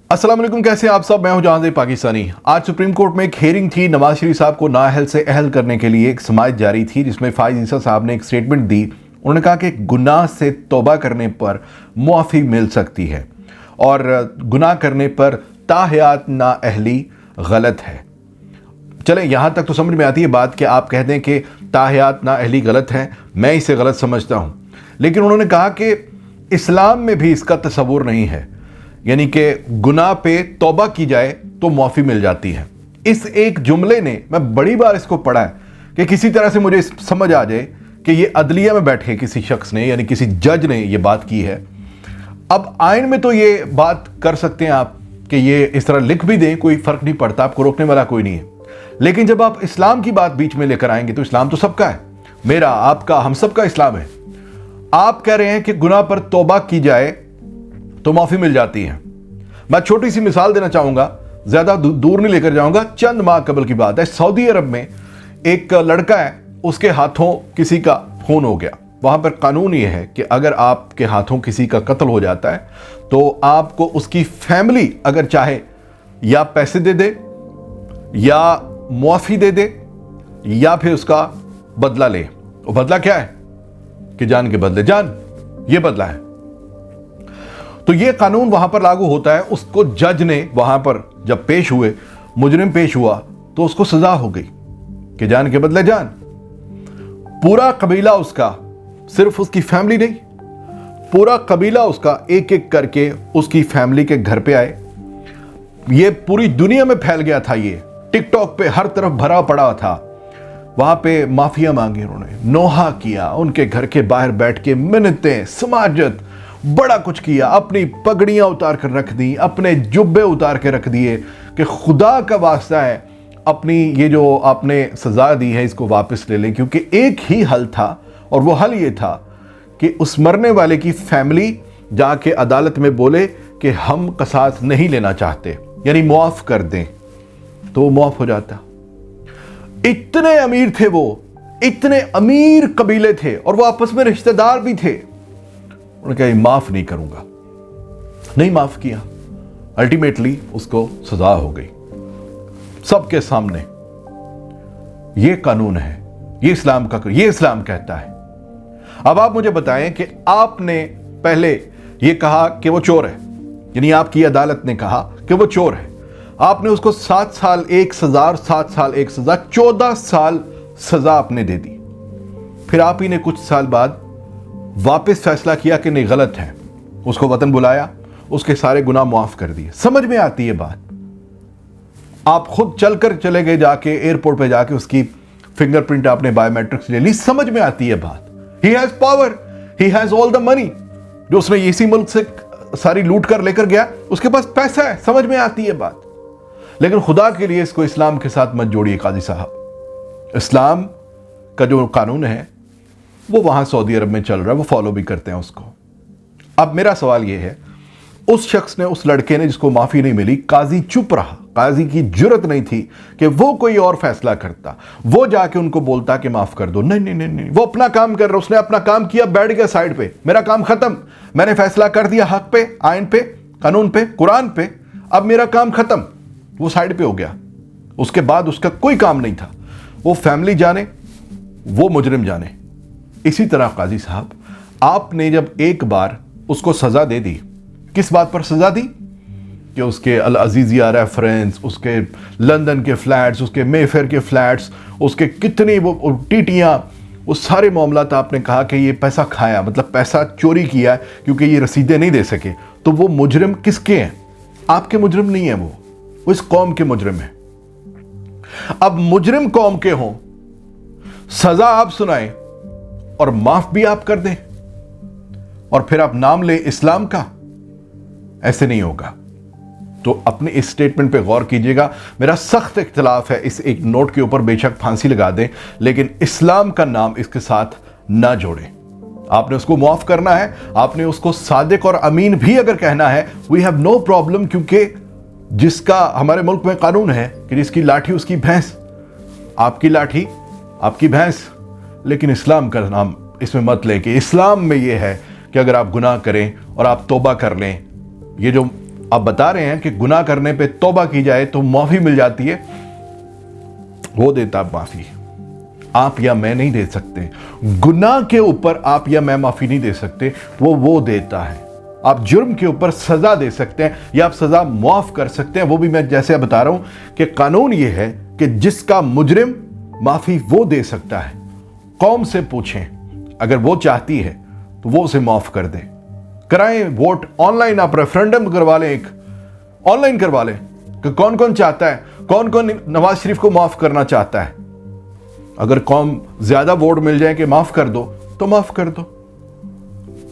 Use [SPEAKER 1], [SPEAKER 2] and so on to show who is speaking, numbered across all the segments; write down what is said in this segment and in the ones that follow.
[SPEAKER 1] अस्सलाम वालेकुम, कैसे हैं आप सब। मैं हूं जहांज़ेब पाकिस्तानी। आज सुप्रीम कोर्ट में एक हेयरिंग थी। नवाज शरीफ साहब को नाअहल से अहल करने के लिए एक समाअत जारी थी, जिसमें फाइज ईसा साहब ने एक स्टेटमेंट दी। उन्होंने कहा कि गुनाह से तौबा करने पर मुआफ़ी मिल सकती है और गुनाह करने पर ताहयात नाअहली गलत है। चलें, यहाँ तक तो समझ में आती है बात कि आप कह दें कि ताहयात नाअहली गलत है, मैं इसे गलत समझता हूँ। लेकिन उन्होंने कहा कि इस्लाम में भी इसका तसव्वुर नहीं है, यानी कि गुनाह पे तौबा की जाए तो मुआफ़ी मिल जाती है। इस एक जुमले ने, मैं बड़ी बार इसको पढ़ा है कि किसी तरह से मुझे समझ आ जाए कि ये अदलिया में बैठे किसी शख्स ने, यानी किसी जज ने ये बात की है। अब आइन में तो ये बात कर सकते हैं आप कि ये इस तरह लिख भी दें, कोई फ़र्क नहीं पड़ता, आपको रोकने वाला कोई नहीं है। लेकिन जब आप इस्लाम की बात बीच में लेकर आएंगे तो इस्लाम तो सबका है, मेरा, आपका, हम सबका इस्लाम है। आप कह रहे हैं कि गुनाह पर तौबा की जाए तो माफ़ी मिल जाती है। मैं छोटी सी मिसाल देना चाहूँगा, ज़्यादा दूर नहीं लेकर जाऊँगा। चंद माह कबल की बात है, सऊदी अरब में एक लड़का है, उसके हाथों किसी का खून हो गया। वहाँ पर कानून ये है कि अगर आपके हाथों किसी का कत्ल हो जाता है तो आपको उसकी फैमिली अगर चाहे या पैसे दे दे या मुआफ़ी दे दे या फिर उसका बदला ले। वो बदला क्या है कि जान के बदले जान, ये बदला है। तो ये कानून वहां पर लागू होता है। उसको जज ने वहां पर जब पेश हुए, मुजरिम पेश हुआ, तो उसको सजा हो गई कि जान के बदले जान। पूरा कबीला उसका, सिर्फ उसकी फैमिली नहीं, पूरा कबीला उसका एक एक करके उसकी फैमिली के घर पे आए। ये पूरी दुनिया में फैल गया था, ये टिकटॉक पे हर तरफ भरा पड़ा था। वहां पे माफिया मांगी उन्होंने, नोहा किया, उनके घर के बाहर बैठ के मिन्नतें, समाजत, बड़ा कुछ किया। अपनी पगड़ियां उतार कर रख दी, अपने जुब्बे उतार के रख दिए कि खुदा का वास्ता है, अपनी ये जो आपने सजा दी है इसको वापस ले लें। क्योंकि एक ही हल था और वो हल ये था कि उस मरने वाले की फैमिली जाके अदालत में बोले कि हम कसास नहीं लेना चाहते, यानी मुआफ कर दें, तो वो मुआफ हो जाता। इतने अमीर थे वो, इतने अमीर कबीले थे और वो आपस में रिश्तेदार भी थे। उन्होंने कहा माफ नहीं करूंगा, नहीं माफ किया। अल्टीमेटली उसको सजा हो गई सबके सामने। ये कानून है, ये इस्लाम का, ये इस्लाम कहता है। अब आप मुझे बताएं कि आपने पहले ये कहा कि वो चोर है, यानी आपकी अदालत ने कहा कि वो चोर है। आपने उसको 7 साल एक सजा और 7 साल एक सजा, 14 साल सजा आपने दे दी। फिर आप ही ने कुछ साल बाद वापस फैसला किया कि नहीं गलत है, उसको वतन बुलाया, उसके सारे गुनाह मुआफ कर दिए। समझ में आती है बात। आप खुद चलकर चले गए, जाके एयरपोर्ट पे जाके उसकी फिंगरप्रिंट आपने बायोमेट्रिक्स ले ली। समझ में आती है बात। He has power, he has all the money. जो उसने इसी मुल्क से सारी लूट कर लेकर गया, उसके पास पैसा है। समझ में आती है बात। लेकिन खुदा के लिए इसको इस्लाम के साथ मत जोड़िए काजी साहब। इस्लाम का जो कानून है वो वहां सऊदी अरब में चल रहा है, वो फॉलो भी करते हैं उसको। अब मेरा सवाल ये है, उस शख्स ने, उस लड़के ने जिसको माफी नहीं मिली, काजी चुप रहा। काजी की जुर्रत नहीं थी कि वो कोई और फैसला करता, वो जाके उनको बोलता कि माफ कर दो। नहीं नहीं नहीं नहीं, वो अपना काम कर रहा, उसने अपना काम किया, बैठ गया साइड पे। मेरा काम खत्म, मैंने फैसला कर दिया हक पे, आइन पे, कानून पे, कुरान पे, अब मेरा काम खत्म। वो साइड पे हो गया। उसके बाद उसका कोई काम नहीं था। वो फैमिली जाने, वो मुजरिम जाने। इसी तरह काजी साहब, आपने जब एक बार उसको सजा दे दी, किस बात पर सजा दी कि उसके अल अजीजिया रेफरेंस, उसके लंदन के फ्लैट्स, उसके मेफेयर के फ्लैट्स, उसके कितनी वो टीटियां, वो सारे मामलात आपने कहा कि ये पैसा खाया, मतलब पैसा चोरी किया क्योंकि ये रसीदें नहीं दे सके। तो वो मुजरिम किसके हैं? आपके मुजरिम नहीं है, वो इस कौम के मुजरिम है। अब मुजरिम कौम के हों, सजा आप सुनाएं और माफ भी आप कर दें और फिर आप नाम लें इस्लाम का, ऐसे नहीं होगा। तो अपने इस स्टेटमेंट पे गौर कीजिएगा। मेरा सख्त इख्तिलाफ है इस एक नोट के ऊपर, बेशक फांसी लगा दें, लेकिन इस्लाम का नाम इसके साथ ना जोड़ें। आपने उसको मुआफ करना है, आपने उसको सादिक और अमीन भी अगर कहना है, वी हैव नो प्रॉब्लम। क्योंकि जिसका हमारे मुल्क में कानून है कि जिसकी लाठी उसकी भैंस, आपकी लाठी आपकी भैंस। लेकिन इस्लाम का नाम इसमें मत लें कि इस्लाम में यह है कि अगर आप गुनाह करें और आप तौबा कर लें, ये जो आप बता रहे हैं कि गुनाह करने पे तौबा की जाए तो माफी मिल जाती है, वो देता माफी, आप या मैं नहीं दे सकते। गुनाह के ऊपर आप या मैं माफी नहीं दे सकते, वो देता है। आप जुर्म के ऊपर सजा दे सकते हैं या आप सजा माफ कर सकते हैं, वो भी मैं जैसे बता रहा हूं कि कानून ये है कि जिसका मुजरिम माफी वो दे सकता है। कौम से पूछें, अगर वो चाहती है तो वो उसे माफ कर दे। कराएं वोट ऑनलाइन, आप रेफरेंडम करवा लें, एक ऑनलाइन करवा लें कि कौन कौन चाहता है, कौन कौन नवाज शरीफ को माफ करना चाहता है। अगर कौम ज्यादा वोट मिल जाए कि माफ कर दो तो माफ कर दो।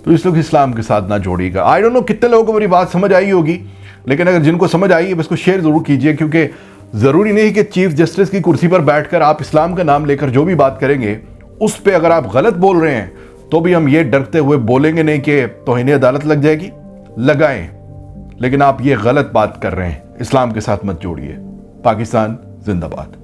[SPEAKER 1] तो इस लोग इस्लाम के साथ ना जोड़िएगा। आई डोंट नो कितने लोगों को मेरी बात समझ आई होगी, लेकिन अगर जिनको समझ आई है बस को शेयर जरूर कीजिए, क्योंकि जरूरी नहीं कि चीफ जस्टिस की कुर्सी पर बैठकर आप इस्लाम का नाम लेकर जो भी बात करेंगे उस पर अगर आप गलत बोल रहे हैं तो भी हम ये डरते हुए बोलेंगे नहीं कि तौहीन अदालत लग जाएगी। लगाएं, लेकिन आप ये गलत बात कर रहे हैं, इस्लाम के साथ मत जोड़िए। पाकिस्तान जिंदाबाद।